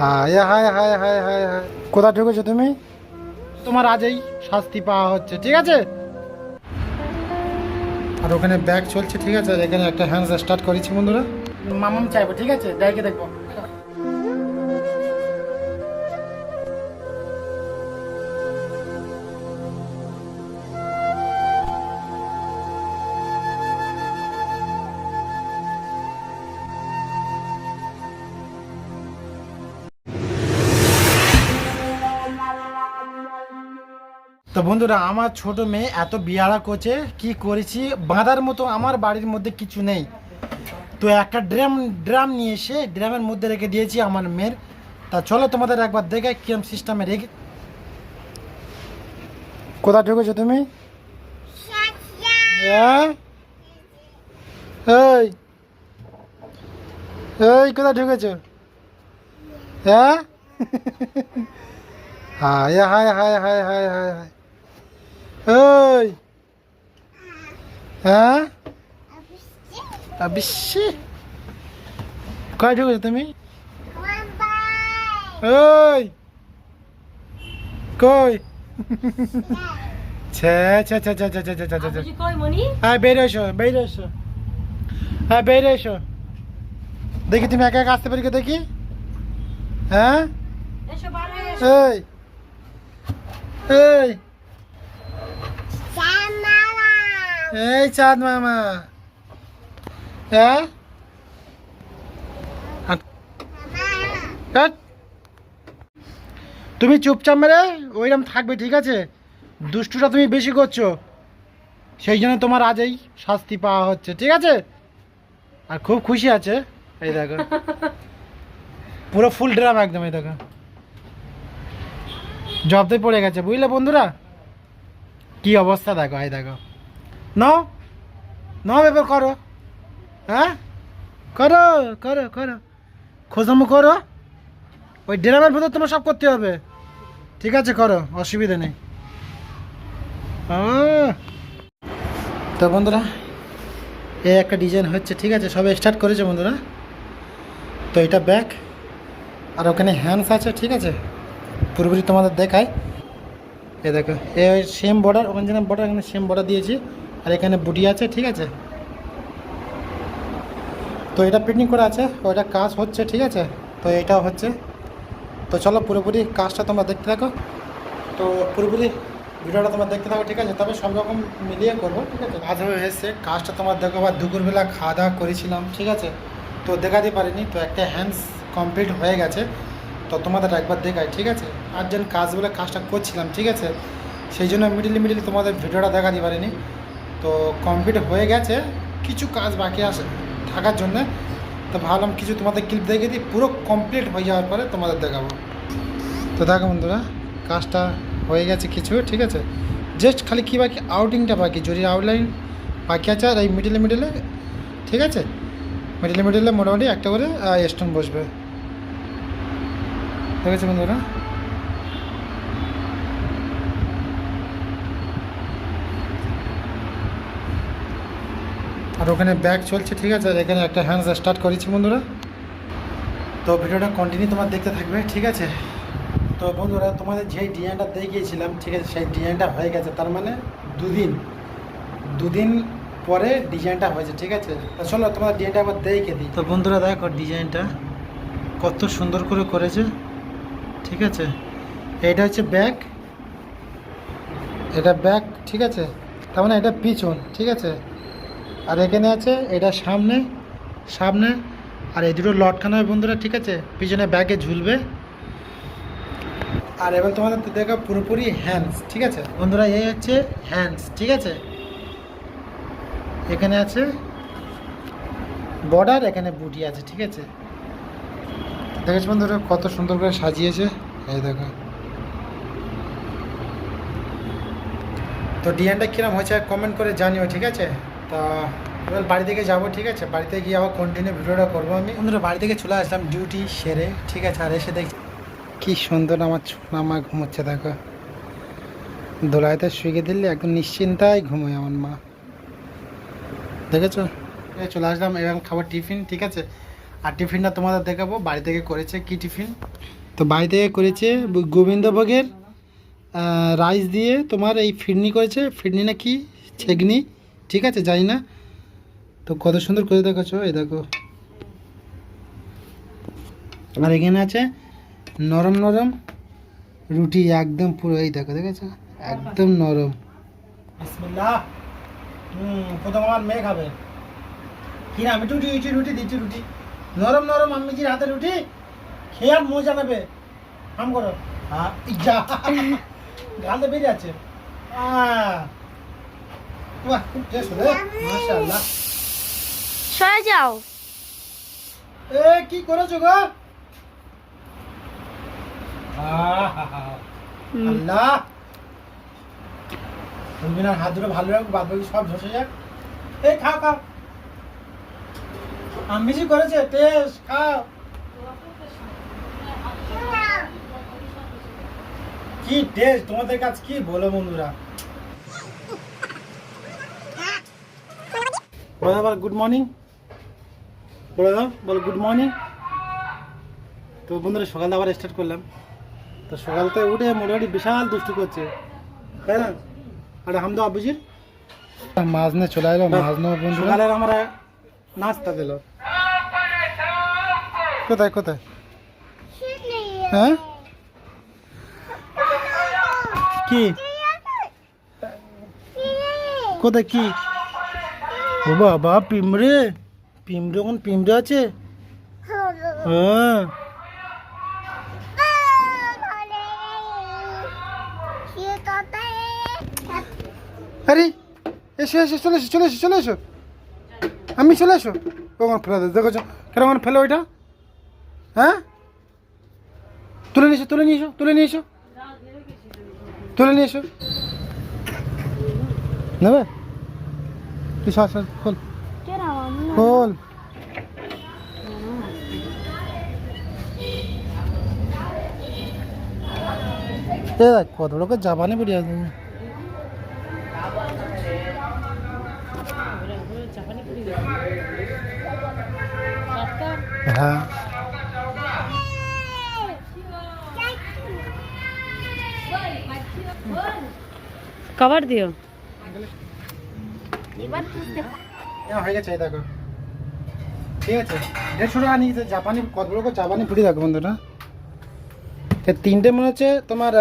হায় হায় হায় হায় হায় হায়, কোথায় ঢুকেছো তুমি? তোমার আজই শাস্তি পাওয়া হচ্ছে, ঠিক আছে? আর ওখানে ব্যাগ চলছে, ঠিক আছে? আর এখানে একটা হ্যান্ড স্টার্ট করেছি বন্ধুরা। মামাম চাইবো, ঠিক আছে? দেখে দেখবো। তো বন্ধুরা, আমার ছোট মেয়ে এত বিয়াড়া করছে, কি করেছি বাঁধার মতো আমার বাড়ির মধ্যে কিছু নেই। তো একটা ড্রাম নিয়ে এসে ড্রামের মধ্যে রেখে দিয়েছি আমার মেয়ের। তা চলো তোমাদের একবার দেখে কিরম সিস্টেমে রেখে। কোথায় ঢুকেছো তুমি? হ্যাঁ, এই এই কোথায় ঢুকেছো? হ্যাঁ, হায় হায় হায় হায় হায় হায় হায়, এই হ্যাঁ, বেশি কোথায় ঢুকেছো তুমি? ওই কই? ছে ছে ছে ছে ছে ছে ছে ছে ছে। হ্যাঁ, বেরিয়ে এসো, বেরিয়ে এসো, হ্যাঁ বেরিয়ে এসো। দেখি তুমি একা একা আসতে পারি কি দেখি? হ্যাঁ, এই এই এই চাঁদ মামা, হ্যাঁ হাট। তুমি চুপচাপ মেরে ওইরকম থাকবে, ঠিক আছে? দুষ্টুটা তুমি বেশি করছো, সেই জন্য তোমার আজই শাস্তি পাওয়া হচ্ছে, ঠিক আছে? আর খুব খুশি আছে, এই দেখো পুরো ফুল ড্রাম একদম, এই দেখো জব্দে পড়ে গেছে, বুঝলে বন্ধুরা? কি অবস্থা দেখো, এই দেখো। নাও নাও, এবার করো, হ্যাঁ করো করো করো, খোঁজামো করো। ওই ড্রামের ভেতর তোমার সব করতে হবে, ঠিক আছে? করো, অসুবিধা নেই। তো বন্ধুরা, এই একটা ডিজাইন হচ্ছে, ঠিক আছে? সবে স্টার্ট করেছে বন্ধুরা। তো এটা ব্যাক, আর ওখানে হ্যান্ডস আছে, ঠিক আছে? পুরোপুরি তোমাদের দেখায়, এই দেখো এই সেম বর্ডার, ওখানে যেন বর্ডার, এখানে সেম বর্ডার দিয়েছি। আর এখানে বুটি আছে, ঠিক আছে? তো এটা প্রিন্টিং করা আছে, ওইটা কাজ হচ্ছে, ঠিক আছে? তো এটাও হচ্ছে। তো চলো পুরোপুরি কাজটা তোমরা দেখতে থাকো। তো পুরোপুরি ভিডিওটা তোমরা দেখতে থাকো, ঠিক আছে? তবে সব রকম মিলিয়ে করবো, ঠিক আছে? কাজ হয়ে এসছে, কাজটা তোমার দেখো। আবার দুপুরবেলা খাওয়া দাওয়া করেছিলাম, ঠিক আছে? তো দেখাতে পারিনি, তো একটা হ্যান্ডস কমপ্লিট হয়ে গেছে। তো তোমাদের একবার দেখাই, ঠিক আছে? আর যেন কাজগুলো কাজটা করছিলাম, ঠিক আছে? সেই জন্য মিডিল তোমাদের ভিডিওটা দেখাতে পারিনি। তো কমপ্লিট হয়ে গেছে, কিছু কাজ বাকি আছে থাকার জন্যে। তো ভাবলাম কিছু তোমাদের ক্লিপ দেখে দিই, পুরো কমপ্লিট হয়ে যাওয়ার পরে তোমাদের দেখাবো। তো দেখো বন্ধুরা, কাজটা হয়ে গেছে কিছু, ঠিক আছে? জাস্ট খালি কী বাকি, আউটিংটা বাকি, জরির আউটলাইন বাকি আছে। আর এই মিডিলে, ঠিক আছে? মিডিলে মোটামুটি একটা করে স্টোন বসবে, ঠিক আছে বন্ধুরা? আর ওখানে ব্যাগ চলছে, ঠিক আছে? আর এখানে একটা হ্যান্ড স্টার্ট করেছি বন্ধুরা। তো ভিডিওটা কন্টিনিউ তোমার দেখতে থাকবে, ঠিক আছে? তো বন্ধুরা, তোমাদের যেই ডিজাইনটা দেখিয়েছিলাম, ঠিক আছে? সেই ডিজাইনটা হয়ে গেছে, তার মানে দুদিন পরে ডিজাইনটা হয়েছে, ঠিক আছে? তো চলো তোমার ডিজাইনটা একবার দেখে দিই। তো বন্ধুরা দেখো ডিজাইনটা কত সুন্দর করে করেছে, ঠিক আছে? এইটা হচ্ছে ব্যাক, এটা ব্যাক, ঠিক আছে? তার মানে এটা পিছন, ঠিক আছে? আর এখানে আছে এটা সামনে। আর এই দুটো লটকানো হয় বন্ধুরা, ঠিক আছে? পিছনে ব্যাগে ঝুলবে। আর এবার তোমাদের দেখা পুরোপুরি হ্যান্ডস, ঠিক আছে বন্ধুরা? এই হচ্ছে হ্যান্ডস, ঠিক আছে? এখানে আছে বর্ডার, এখানে বুটি আছে, ঠিক আছে? দেখেছ বন্ধুরা কত সুন্দর করে সাজিয়েছে, এই দেখো। তো ডিজাইনটা কিরম হয়েছে কমেন্ট করে জানিও, ঠিক আছে? তা এবার বাড়ি থেকে যাবো, ঠিক আছে? বাড়িতে গিয়ে আবার কন্টিনিউ ভিডিওটা করবো আমি বন্ধুরা। বাড়ি থেকে চলে আসলাম ডিউটি সেরে, ঠিক আছে? আর এসে দেখছি কি সুন্দর আমার মা ঘুমোচ্ছে, দেখো। দোলাইতে শুয়ে দিলে একদম নিশ্চিন্তায় ঘুমোয় আমার মা, দেখেছো? চলে আসলাম, এরকম খাবার টিফিন, ঠিক আছে? আর টিফিনটা তোমাদের দেখাবো বাড়ি থেকে করেছে কি টিফিন। তো বাড়ি থেকে করেছে গোবিন্দভোগের রাইস দিয়ে তোমার এই ফিরনি করেছে, ফিরনি না কি ছেগনি ঠিক আছে জানি না। তো কত সুন্দর করে দেখাচ্ছ, এই দেখো। আর এখানে আছে নরম নরম রুটি, একদম পুরো এই দেখো, দেখেছো একদম নরম। বিসমিল্লাহ। প্রথম আমার মেয়ে খাবে কি না, আমি রুটি দিচ্ছি, রুটি নরম নরম আম্মিজির হাতে রুটি খেয়ে আর মজা নেবে। হাম করো, হ্যাঁ যা গালে বেরিয়ে আছে। বাহ খুব টেস্ট হবে মাশাআল্লাহ। সরে যাও। এ কি করেছো গো? আল্লাহ রুবিনার হাত ধরে ভালো রাখো, বাদ বাকি সব ধসে যাক। এই খাও খাও, আম্মিজি করেছে টেস্ট, খাও। কি টেস্ট তোমাদের কাছে কি বলো বন্ধুরা। বলো গুড মর্নিং, বলে দাও, বলো গুড মর্নিং। তো বন্ধুরা সকালে আবার স্টার্ট করলাম। তো সকালতে উঠে মোটামুটি বিশাল দুষ্টু করছে, তাই না? আর হামদা আব্বুজির মাছ নিয়ে চলে এলো, মাছ নেওয়া বন্ধু সকালের আমরা নাস্তা দিল। কোথায় কোথায়? হ্যাঁ কি কোথায় কি? ও বাবা পিমড়ে, পিমড়ে কোন পিমড়ে আছে? হ্যাঁ আরে এসো এসো, চলে এসো চলে এসো চলে এসো, আমি চলে এসো। কখন ফেলে দেয় দেখো, কেমন ফেলে ওইটা? হ্যাঁ তুলে নিয়ে এসো, তুলে নিয়ে এসো, তুলে নিয়ে এসো, তুলে নিয়ে এসো। নেবে কি শ্বাস খোল খোল। দেখ কত বড় করে জাপানে বেরিয়ে আসবে। হ্যাঁ কভার দিও। হয়ে গেছে এই দেখো, ঠিক আছে 150 টাকা নিয়েছে জাপানি, কত বড় করে জাপানি ফুটি দেখো বন্ধুরা। তিনটে মনে হচ্ছে তোমার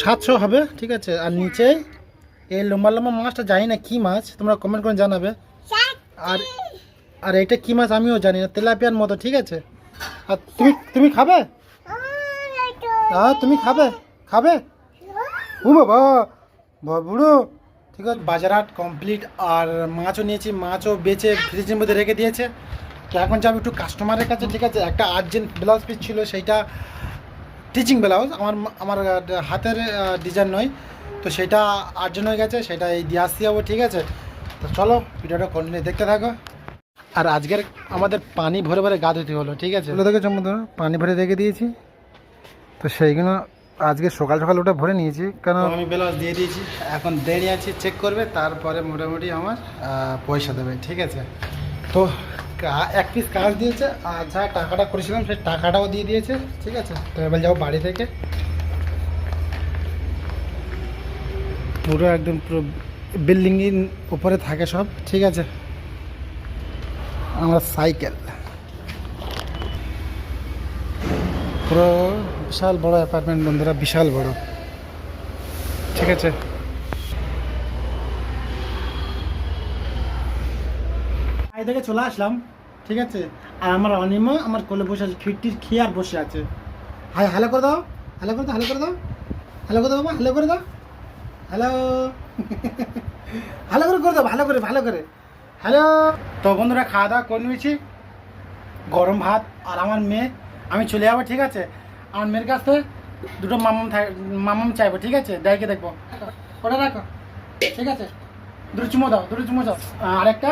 700 হবে, ঠিক আছে। আর নিচে এই লম্বা লম্বা মাছটা জানি না কি মাছ, তোমরা কমেন্ট করে জানাবে। আর আর এটা কি মাছ আমিও জানি না, তেলাপিয়ার মতো, ঠিক আছে। আর তুমি তুমি খাবে? হ্যাঁ তুমি খাবে খাবে? ও বাবা বুড়ো, ঠিক আছে। বাজারহাট কমপ্লিট, আর মাছও নিয়েছি, মাছও বেচে ফ্রিজের মধ্যে রেখে দিয়েছে। তো এখন যাবো একটু কাস্টমারের কাছে, ঠিক আছে। একটা আর্জেন্ট ব্লাউজ পিস ছিল, সেইটা টিচিং ব্লাউজ, আমার আমার হাতের ডিজাইন নয়, তো সেটা আর্জেন্ট হয়ে গেছে, সেটা এই দিয়ে আসতে যাবো, ঠিক আছে। তো চলো ভিডিওটা কন্টিনিউ দেখতে থাকো। আর আজকের আমাদের পানি ভরে ভরে গা ধুতে হলো, ঠিক আছে। দেখো বন্ধুরা পানি ভরে রেখে দিয়েছি, তো সেইগুলো আজকে সকাল সকাল ওটা ভরে নিয়েছি, কারণ আমি ব্লাউজ দিয়ে দিয়েছি। এখন দেরি আছে, চেক করবে, তারপরে মোটামুটি আমার পয়সা দেবে, ঠিক আছে। তো এক পিস কাজ দিয়েছে, আর যা টাকাটা করেছিলাম সেই টাকাটাও দিয়ে দিয়েছে, ঠিক আছে। তো এবার যাবো বাড়ি থেকে, পুরো একদম পুরো বিল্ডিংয়ের উপরে থাকে সব, ঠিক আছে। আমার সাইকেল পুরো বিশাল বড় অ্যাপার্টমেন্ট বন্ধুরা, বিশাল বড়, ঠিক আছে। বাড়ি থেকে চলে আসলাম, ঠিক আছে। আর আমার অনিমা আমার কোলে বসে আছে, খিটটির খেয়ে আর বসে আছে। হাই হ্যালো করে দাও, হ্যালো করে দাও, হ্যালো করে দাও, হ্যালো করে দাও বাবা, হ্যালো করে দাও, হ্যালো ভালো করে দাও, ভালো করে ভালো করে হ্যালো। তো বন্ধুরা খাওয়া দাওয়া করে নিয়েছি, গরম ভাত। আর আমার মেয়ে, আমি চলে যাবো, ঠিক আছে। আমার মেয়ের কাছ থেকে দুটো মামাম চাইবো, ঠিক আছে। দেখে দেখবো, ওটা রাখো, ঠিক আছে। দুটো চুমো দাও, দুটো চুমো দাও। আরেকটা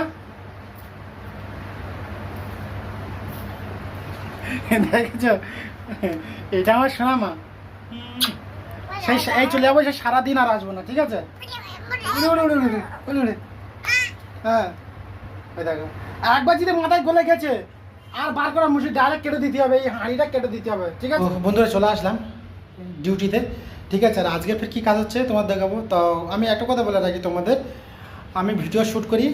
দেখেছ, এটা আমার শোনা মা। সেই এই চলে যাবো, সে সারাদিন আর আসবো না, ঠিক আছে। হ্যাঁ ওই দেখো একবার যদি মাথায় গলে গেছে আর বার করা মুশকিল, ডাইরেক্ট কেটে দিতে হবে, এই হাঁড়িটা কেটে দিতে হবে, ঠিক আছে? বন্ধুরা চলে আসলাম ডিউটিতে, ঠিক আছে? আর আজকে ফের কী কাজ হচ্ছে তোমার দেখাবো। তো আমি একটা কথা বলে রাখি তোমাদের, আমি ভিডিও শ্যুট করি,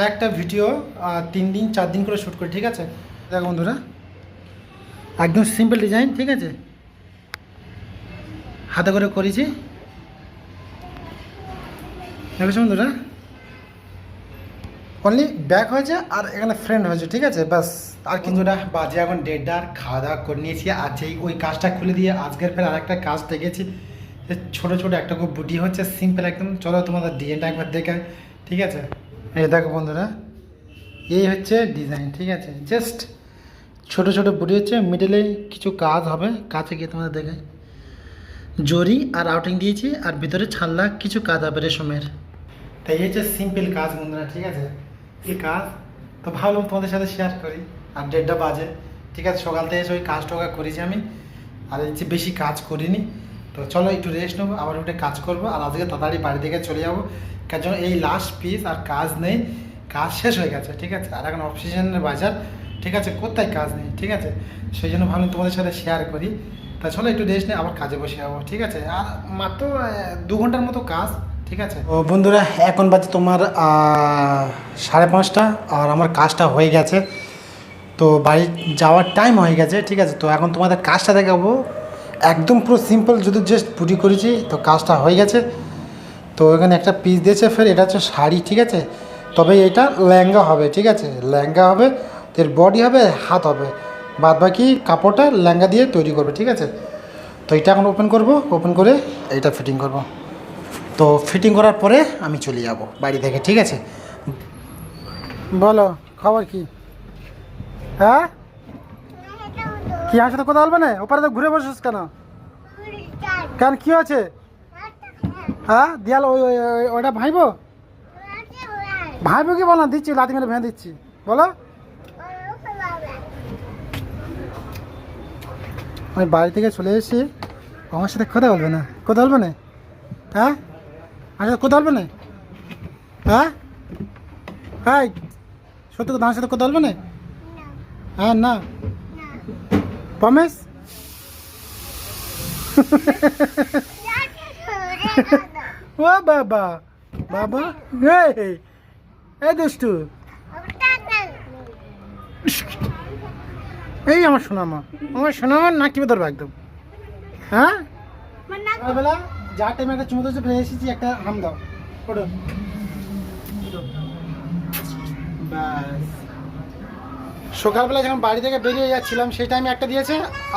একটা ভিডিও 3 দিন 4 দিন করে শ্যুট করি, ঠিক আছে? দেখো বন্ধুরা একদম সিম্পল ডিজাইন, ঠিক আছে? হাতে করে করেছি, দেখেছো বন্ধুরা? অনলি ব্যাক হয়েছে আর এখানে ফ্রেন্ড হয়েছে, ঠিক আছে? বাস। আর কিছুটা বাজে এখন 1:30, আর খাওয়া দাওয়া করে নিয়েছি। আর যেই ওই কাজটা খুলে দিয়ে আজকের ফের আরেকটা কাজ দেখেছি, ছোটো ছোটো একটা খুব বুটি হচ্ছে, সিম্পল একদম। চলো তোমাদের ডিজাইনটা একবার দেখে, ঠিক আছে? এই দেখো বন্ধুরা, এই হচ্ছে ডিজাইন, ঠিক আছে? জাস্ট ছোটো ছোটো বুটি হচ্ছে, মিডলে কিছু কাজ হবে, কাছে গিয়ে তোমাদের দেখে জরি আর আউটিং দিয়েছি, আর ভিতরে ছাল্লা কিছু কাজ হবে রেশমের। তাই এই হচ্ছে সিম্পল কাজ বন্ধুরা, ঠিক আছে? এই কাজ তো ভাবলাম তোমাদের সাথে শেয়ার করি। আর 1:30 বাজে, ঠিক আছে? সকাল থেকে এসে ওই কাজটা করেছি আমি, আর এই যে বেশি কাজ করিনি। তো চলো একটু রেস্ট নেবো, আবার উঠে কাজ করবো। আর আজকে তাড়াতাড়ি বাড়ি থেকে চলে যাবো, কারণ এই লাস্ট পিস আর কাজ নেই, কাজ শেষ হয়ে গেছে, ঠিক আছে? আর এখন অক্সিজেনের বাজার, ঠিক আছে? কোথায় কাজ নেই, ঠিক আছে? সেই জন্য ভাবলাম তোমাদের সাথে শেয়ার করি। তা চলো একটু রেস্ট নিয়ে আবার কাজে বসে যাবো, ঠিক আছে? আর মাত্র 2 ঘন্টার মতো কাজ, ঠিক আছে? ও বন্ধুরা এখন বাজে তোমার 5:30, আর আমার কাজটা হয়ে গেছে, তো বাড়ি যাওয়ার টাইম হয়ে গেছে, ঠিক আছে? তো এখন তোমাদের কাজটা দেখাবো, একদম পুরো সিম্পল, যদি জাস্ট পুটি করেছি, তো কাজটা হয়ে গেছে। তো এখানে একটা পিস দিয়েছে, ফের এটা হচ্ছে শাড়ি, ঠিক আছে? তবে এটা লেহেঙ্গা হবে, ঠিক আছে? লেহেঙ্গা হবে, এর বডি হবে, হাত হবে, বাদ বাকি কাপড়টা লেহেঙ্গা দিয়ে তৈরি করবে, ঠিক আছে? তো এটা এখন ওপেন করব, ওপেন করে এইটা ফিটিং করব। তো ফিটিং করার পরে আমি চলে যাব বাড়ি থেকে, ঠিক আছে? বলো খবর কি? হ্যাঁ কি আমার সাথে কথা বলবে না? ওপারে তো ঘুরে বসিস কেন? কেন কি আছে? হ্যাঁ দিয়াল ওইটা ভাইবো, ভাইবো কি বলো? দিচ্ছি লাথি মেরে ভেঙে দিচ্ছি, বলো। আমি বাড়ি থেকে চলে এসেছি, আমার সাথে কথা বলবে না? কথা বলবে না? হ্যাঁ আচ্ছা কথা বলবে না? হ্যাঁ হ্যাঁ সত্যি কথা, আমার সাথে কথা বলবে না? হ্যাঁ না প্রমিস? ও বাবা বাবা, এই দুষ্টু, এই আমার শোনামা, আমার শোনামা না কি ধরবে একদম। হ্যাঁ সকালবেলা যা টাইমে একটা চুমো ধরছে ফেলে এসেছি, একটা হাম দাও, ওঠো। ব্যাস সকালবেলা যখন বাড়ি থেকে বেরিয়ে যাচ্ছিলাম সেই টাইমে একটা দিয়েছে,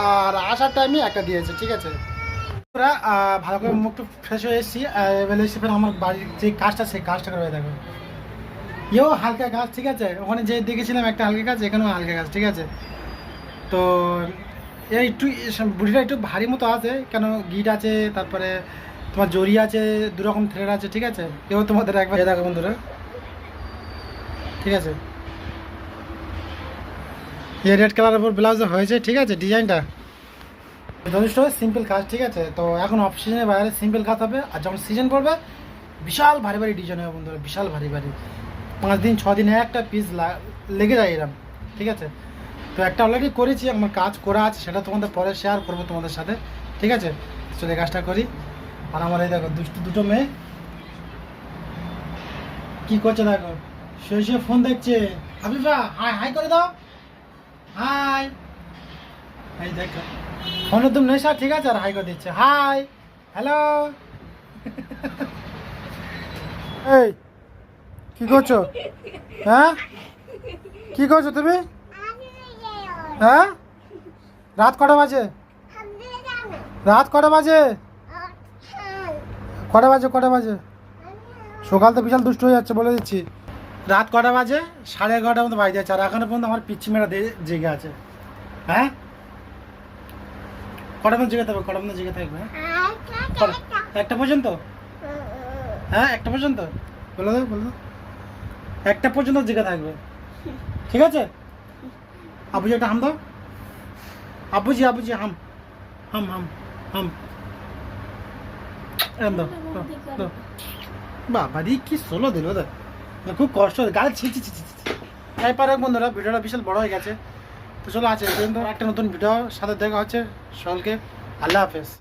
আর আসার টাইমে একটা দিয়েছে, ঠিক আছে? ওরা ভালো করে মুখটা ফ্রেশ হয়ে এসেছি, এবার এসে ফের আমার বাড়ির যে কাজটা, সেই কাজটা করে দেখো। ইয়েও হালকা কাজ, ঠিক আছে? ওখানে যে দেখেছিলাম একটা হালকা কাজ, এখানেও হালকা কাজ, ঠিক আছে? তো এই একটু বুড়িটা একটু ভারী মতো আছে, কেন গিট আছে, তারপরে তোমার জরি আছে, 2 রকম থ্রেড আছে, ঠিক আছে? এও তোমাদের একবার দেখো বন্ধুরা, ঠিক আছে? এই রেড কালারের উপর ব্লাউজ হয়েছে, ঠিক আছে? ডিজাইনটা যথেষ্ট সিম্পল কাজ, ঠিক আছে? তো এখন অফ সিজনের বাইরে সিম্পল কাজ হবে, আর যখন সিজন পড়বে বিশাল ভারী ভারী ডিজাইন হবে বন্ধুরা, বিশাল ভারী ভারী। 5 দিন 6 দিনে একটা পিস লেগে যায় এরকম, ঠিক আছে? তো একটা অলরেডি করেছি, আমার কাজ করা আছে, সেটা তোমাদের পরে শেয়ার করবো তোমাদের সাথে, ঠিক আছে? চলে কাজটা করি। আর আমার এই দেখো দুটো মেয়ে কি করছে দেখো, শুয়ে শুয়ে ফোন দেখছে। হাবিবা হাই হাই করে দাও, হাই। এই দেখো ফোন একদম নেশা, ঠিক আছে? আর হাই করে দিচ্ছে, হাই হ্যালো। এই কি করছো? হ্যাঁ কি করছো তুমি? হ্যাঁ রাত কটা বাজে? রাত কটা বাজে? কটা বাজে? সকাল তো বিশাল দুষ্ট হয়ে যাচ্ছে, বলে দিচ্ছি। রাত কটা বাজে? 11:30 মতো বাজে যাচ্ছে, আর এখনো পর্যন্ত আমার পিচ্ছি মেয়েরা জেগে আছে। হ্যাঁ কটা পর্যন্ত জেগে থাকবে? কটা পর্যন্ত জেগে থাকবে? একটা পর্যন্ত? হ্যাঁ একটা পর্যন্ত বলে দাও, বলে দাও। একটা পর্যন্ত জেগে থাকবে, ঠিক আছে? আবুজি একটা হাম দাও, আবুজি আবুজি হাম হাম হাম হাম, এরম দাও দাও। বাবা রে কি সোলো দিল, খুব কষ্ট হচ্ছে গাড়ি ছিঁচি ছিঁচি তাই পারে বন্ধুরা ভিডিওটা বিশাল বড় হয়ে গেছে। তো চলো আছে কিন্তু একটা নতুন ভিডিও সাথে দেখা হচ্ছে সকলকে আল্লাহ হাফেজ।